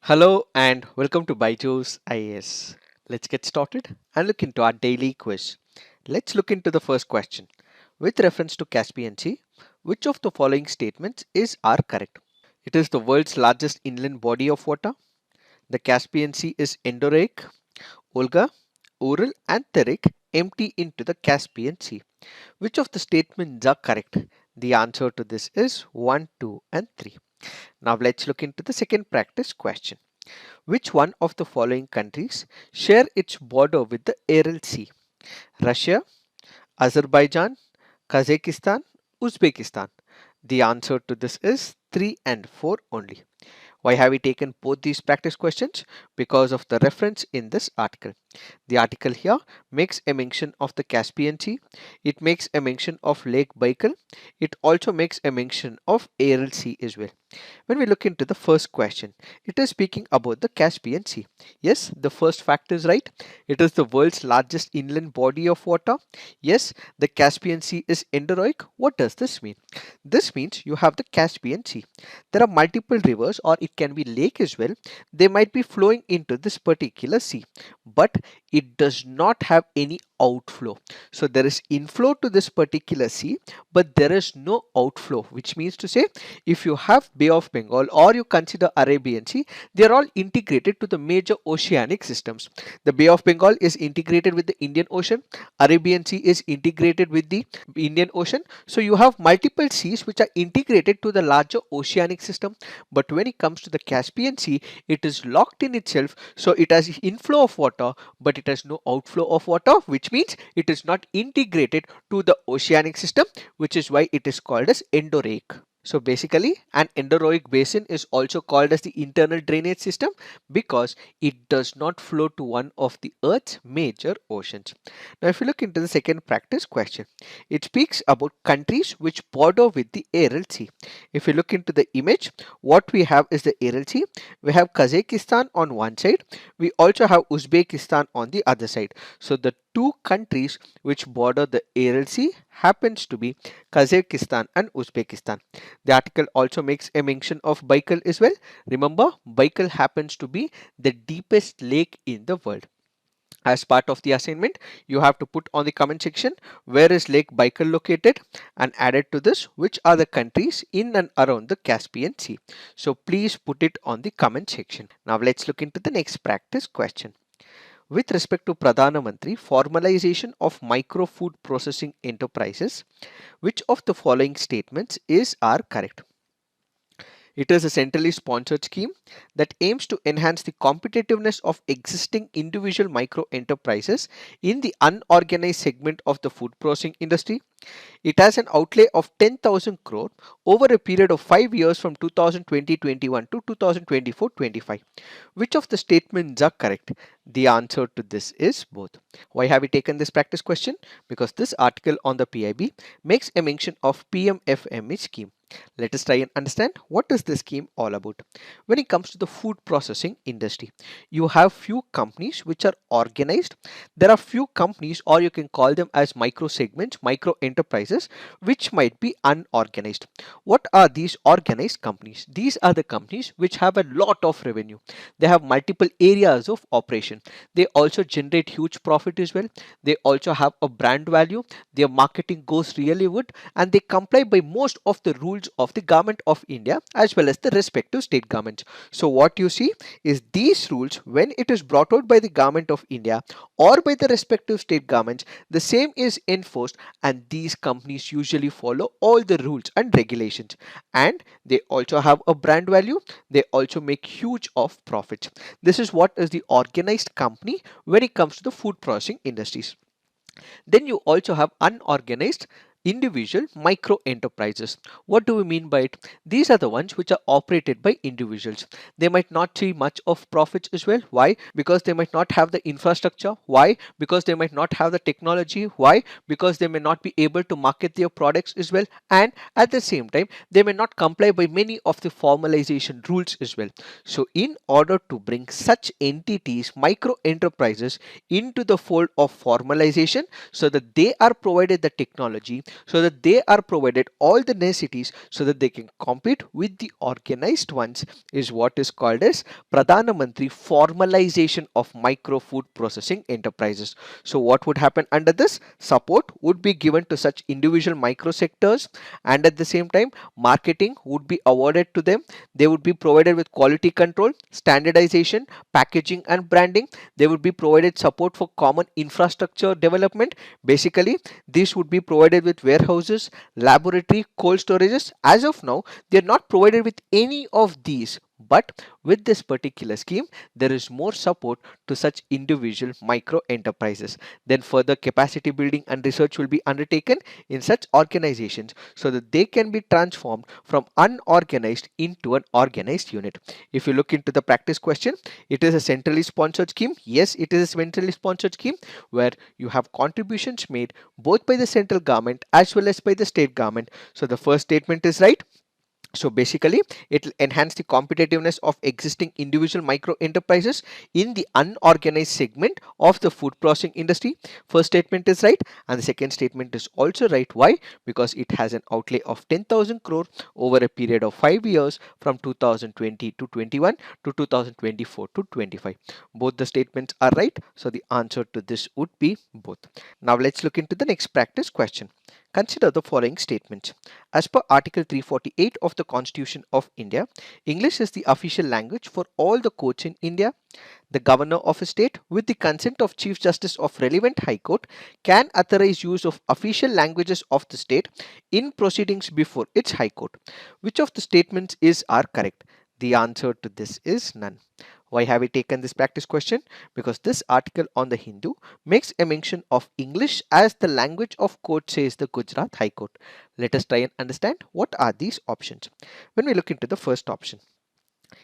Hello and welcome to Byju's IAS. Let's get started and look into our daily quiz. Let's look into the first question. With reference to Caspian Sea, which of the following statements are correct? It is the world's largest inland body of water. The Caspian Sea is endorheic. Volga, Ural and Terek empty into the Caspian Sea. Which of the statements are correct? The answer to this is 1, 2 and 3. Now let's look into the second practice question. Which one of the following countries share its border with the Aral Sea? Russia, Azerbaijan, Kazakhstan, Uzbekistan. The answer to this is 3 and 4 only. Why have we taken both these practice questions? Because of the reference in this article. The article here makes a mention of the Caspian Sea. It makes a mention of Lake Baikal. It also makes a mention of Aral Sea as well. When we look into the first question, it is speaking about the Caspian Sea. Yes, the first fact is right. It is the world's largest inland body of water. Yes, the Caspian Sea is endorheic. What does this mean? This means you have the Caspian Sea. There are multiple rivers or it can be lake as well. They might be flowing into this particular sea, but it does not have any outflow. So there is inflow to this particular sea, but there is no outflow, which means to say if you have Bay of Bengal or you consider Arabian Sea, they are all integrated to the major oceanic systems. The Bay of Bengal is integrated with the Indian Ocean. Arabian Sea is integrated with the Indian Ocean. So you have multiple seas which are integrated to the larger oceanic system. But when it comes to the Caspian Sea, it is locked in itself. So it has inflow of water, but it has no outflow of water, which means it is not integrated to the oceanic system, which is why it is called as endorheic. So basically, an endorheic basin is also called as the internal drainage system because it does not flow to one of the Earth's major oceans. Now, if you look into the second practice question, it speaks about countries which border with the Aral Sea. If you look into the image, what we have is the Aral Sea. We have Kazakhstan on one side. We also have Uzbekistan on the other side. So the two countries which border the Aral Sea happens to be Kazakhstan and Uzbekistan. The article also makes a mention of Baikal as well. Remember, Baikal happens to be the deepest lake in the world. As part of the assignment, you have to put on the comment section where is Lake Baikal located and added to this which are the countries in and around the Caspian Sea. So please put it on the comment section. Now let's look into the next practice question. With respect to Pradhana Mantri formalization of micro food processing enterprises, which of the following statements are correct? It is a centrally sponsored scheme that aims to enhance the competitiveness of existing individual micro enterprises in the unorganized segment of the food processing industry. It has an outlay of 10,000 crore over a period of 5 years from 2020-21 to 2024-25. Which of the statements are correct? The answer to this is both. Why have we taken this practice question? Because this article on the PIB makes a mention of PMFME scheme. Let us try and understand what is this scheme all about. When it comes to the food processing industry, you have few companies which are organized. There are few companies, or you can call them as micro segments, micro enterprises, which might be unorganized. What are these organized companies? These are the companies which have a lot of revenue. They have multiple areas of operation. They also generate huge profit as well. They also have a brand value. Their marketing goes really good and they comply by most of the rules of the government of India as well as the respective state governments. So what you see is these rules, when it is brought out by the government of India or by the respective state governments, the same is enforced and these companies usually follow all the rules and regulations, and they also have a brand value. They also make huge of profits. This is what is the organized company when it comes to the food processing industries. Then you also have unorganized individual micro enterprises. What do we mean by it? These are the ones which are operated by individuals. They might not see much of profits as well. Why? Because they might not have the infrastructure. Why? Because they might not have the technology. Why? Because they may not be able to market their products as well, and at the same time they may not comply by many of the formalization rules as well. So in order to bring such entities, micro enterprises, into the fold of formalization so that they are provided the technology, so that they are provided all the necessities so that they can compete with the organized ones is what is called as Pradhana Mantri formalization of micro food processing enterprises. So what would happen under this? Support would be given to such individual micro sectors, and at the same time marketing would be awarded to them. They would be provided with quality control, standardization, packaging and branding. They would be provided support for common infrastructure development. Basically, this would be provided with warehouses, laboratory, cold storages. As of now, they are not provided with any of these. But with this particular scheme, there is more support to such individual micro enterprises. Then further capacity building and research will be undertaken in such organizations so that they can be transformed from unorganized into an organized unit. If you look into the practice question, it is a centrally sponsored scheme. Yes, it is a centrally sponsored scheme where you have contributions made both by the central government as well as by the state government. So the first statement is right. So basically, it will enhance the competitiveness of existing individual micro enterprises in the unorganized segment of the food processing industry. First statement is right, and the second statement is also right. Why? Because it has an outlay of 10,000 crore over a period of 5 years from 2020 to 21 to 2024 to 25. Both the statements are right, so the answer to this would be both. Now let's look into the next practice question. Consider the following statements. As per Article 348 of the Constitution of India, English is the official language for all the courts in India. The governor of a state, with the consent of Chief Justice of relevant High Court, can authorize use of official languages of the state in proceedings before its High Court. Which of the statements are correct? The answer to this is none. Why have we taken this practice question? Because this article on the Hindu makes a mention of English as the language of court, says the Gujarat High Court. Let us try and understand what are these options. When we look into the first option,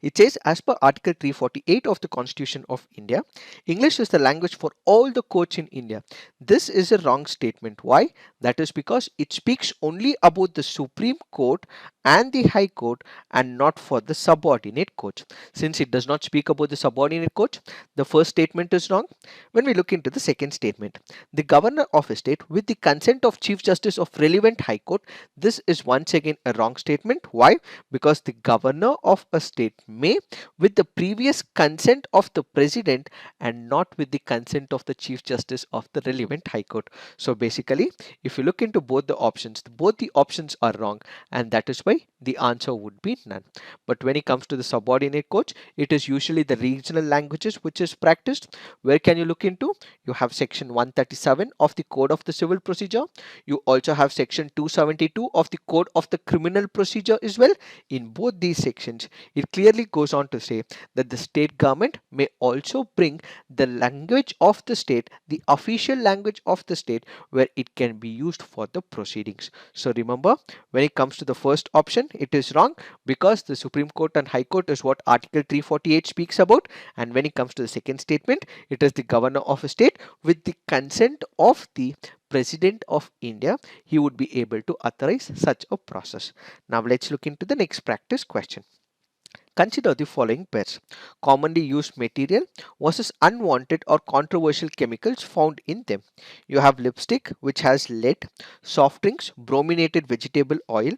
it says, as per Article 348 of the Constitution of India, English is the language for all the courts in India. This is a wrong statement. Why? That is because it speaks only about the Supreme Court and the High Court and not for the subordinate courts. Since it does not speak about the subordinate courts, the first statement is wrong. When we look into the second statement, the governor of a state, with the consent of Chief Justice of relevant High Court, this is once again a wrong statement. Why? Because the governor of a state may, with the previous consent of the president and not with the consent of the Chief Justice of the relevant High Court. So basically, if you look into both the options are wrong, and that is why the answer would be none. But when it comes to the subordinate courts, it is usually the regional languages which is practiced. Where can you look into? You have section 137 of the Code of the Civil Procedure. You also have section 272 of the Code of the Criminal Procedure as well. In both these sections, it clearly goes on to say that the state government may also bring the language of the state, the official language of the state, where it can be used for the proceedings. So remember, when it comes to the first option, it is wrong because the Supreme Court and High Court is what Article 348 speaks about. And when it comes to the second statement, it is the governor of a state, with the consent of the President of India, he would be able to authorize such a process. Now let's look into the next practice question. Consider the following pairs: commonly used material versus unwanted or controversial chemicals found in them. You have lipstick, which has lead; soft drinks, brominated vegetable oil;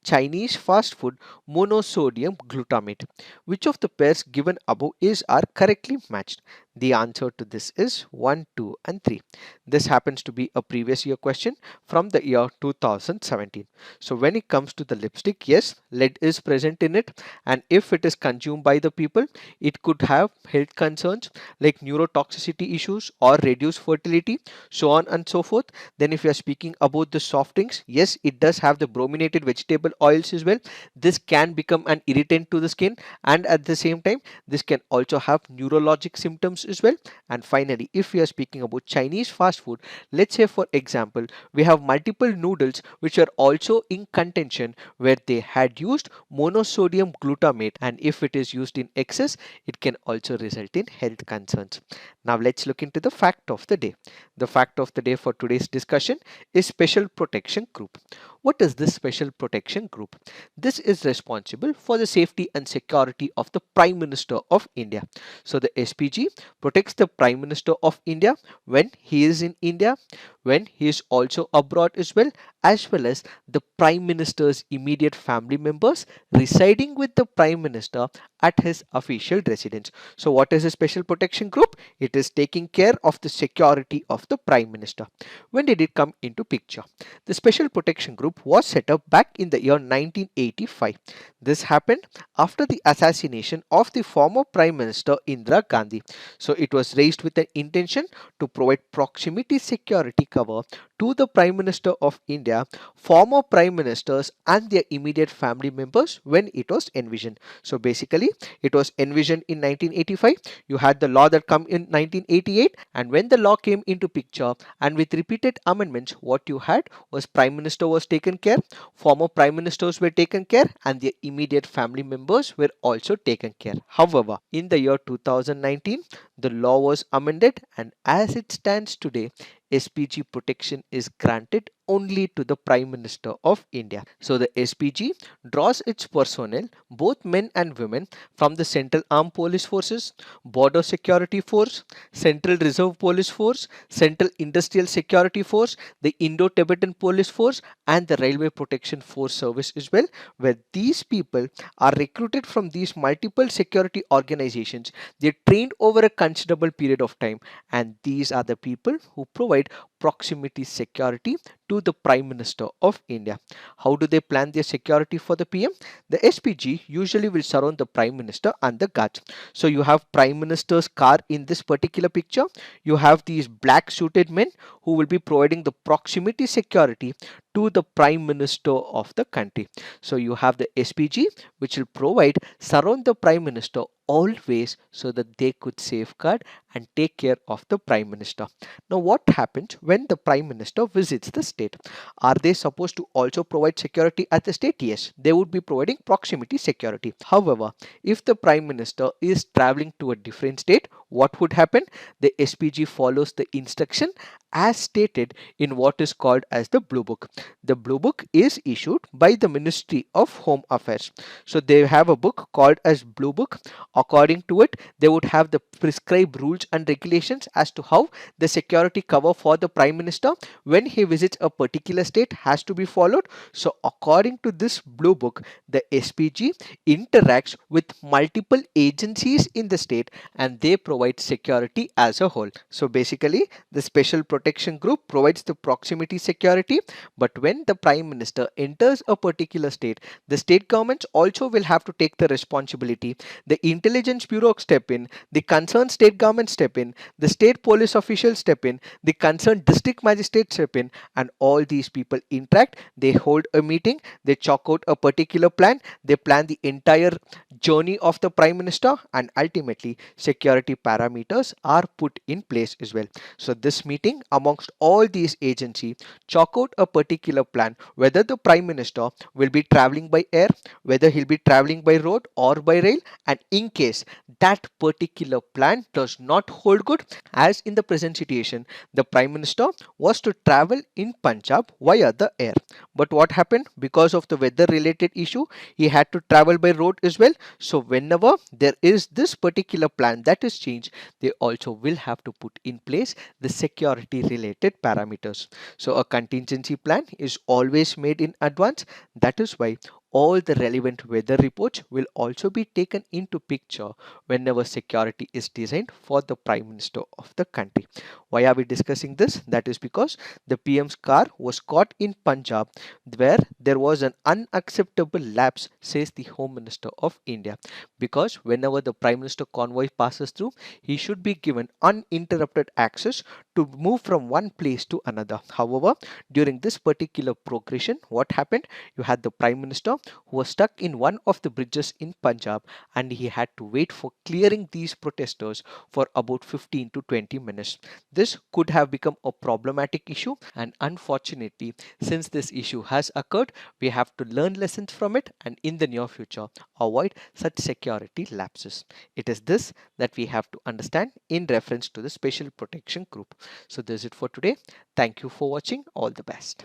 Chinese fast food, monosodium glutamate. Which of the pairs given above are correctly matched? The answer to this is 1, 2 and 3. This happens to be a previous year question from the year 2017. So when it comes to the lipstick, yes, lead is present in it, and if it is consumed by the people, it could have health concerns like neurotoxicity issues or reduced fertility, so on and so forth. Then if you are speaking about the soft drinks, yes, it does have the brominated vegetable oils as well. This can become an irritant to the skin, and at the same time this can also have neurologic symptoms as well. And finally, if we are speaking about Chinese fast food, let's say for example we have multiple noodles which are also in contention where they had used monosodium glutamate, and if it is used in excess, it can also result in health concerns. Now let's look into the fact of the day. The fact of the day for today's discussion is Special Protection Group. What is this special protection group? This is responsible for the safety and security of the Prime Minister of India. So the SPG protects the Prime Minister of India when he is in India, when he is also abroad as well as the Prime Minister's immediate family members residing with the Prime Minister at his official residence. So what is a special protection group? It is taking care of the security of the Prime Minister. When did it come into picture? The special protection group was set up back in the year 1985. This happened after the assassination of the former Prime Minister Indira Gandhi. So it was raised with an intention to provide proximity security cover to the Prime Minister of India, former Prime Ministers and their immediate family members when it was envisioned. So basically it was envisioned in 1985. You had the law that come in 1988, and when the law came into picture and with repeated amendments, what you had was Prime Minister was taken care, former Prime Ministers were taken care, and their immediate family members were also taken care. However, in the year 2019, the law was amended, and as it stands today, SPG protection is granted only to the Prime Minister of India. So the SPG draws its personnel, both men and women, from the Central Armed Police Forces, Border Security Force, Central Reserve Police Force, Central Industrial Security Force, the Indo-Tibetan Police Force, and the Railway Protection Force Service as well, where these people are recruited from these multiple security organizations. They're trained over a considerable period of time, and these are the people who provide proximity security to the Prime Minister of India. How do they plan their security for the PM? The SPG usually will surround the Prime Minister and the guards. So you have Prime Minister's car in this particular picture. You have these black suited men who will be providing the proximity security to the Prime Minister of the country. So you have the SPG which will surround the Prime Minister always so that they could safeguard and take care of the Prime Minister. Now, what happens when the Prime Minister visits the state? Are they supposed to also provide security at the state? Yes, they would be providing proximity security. However, if the Prime Minister is traveling to a different state, what would happen? The SPG follows the instruction as stated in what is called as the Blue Book. The Blue Book is issued by the Ministry of Home Affairs. So they have a book called as Blue Book. According to it, they would have the prescribed rules and regulations as to how the security cover for the Prime Minister when he visits a particular state has to be followed. So according to this Blue Book, the SPG interacts with multiple agencies in the state and they provide security as a whole. So basically, the Special Protection Group provides the proximity security, but when the Prime Minister enters a particular state, the state governments also will have to take the responsibility. The Intelligence Bureau step in, the concerned state government step in, the state police officials step in, the concerned district magistrate step in, and all these people interact. They hold a meeting, they chalk out a particular plan, they plan the entire journey of the Prime Minister, and ultimately security parameters are put in place as well. So this meeting amongst all these agencies chalk out a particular plan, whether the Prime Minister will be traveling by air, whether he'll be traveling by road or by rail, and in case that particular plan does not hold good, as in the present situation, the Prime Minister was to travel in Punjab via the air. But what happened? Because of the weather related issue, he had to travel by road as well. So whenever there is this particular plan that is changed, they also will have to put in place the security related parameters. So a contingency plan is always made in advance. That is why all the relevant weather reports will also be taken into picture whenever security is designed for the Prime Minister of the country. Why are we discussing this? That is because the PM's car was caught in Punjab where there was an unacceptable lapse, says the Home Minister of India. Because whenever the Prime Minister convoy passes through, he should be given uninterrupted access to move from one place to another. However, during this particular progression, what happened? You had the Prime Minister who was stuck in one of the bridges in Punjab and he had to wait for clearing these protesters for about 15 to 20 minutes. This could have become a problematic issue, and unfortunately, since this issue has occurred, we have to learn lessons from it and in the near future avoid such security lapses. It is this that we have to understand in reference to the Special Protection Group. So, this is it for today. Thank you for watching. All the best.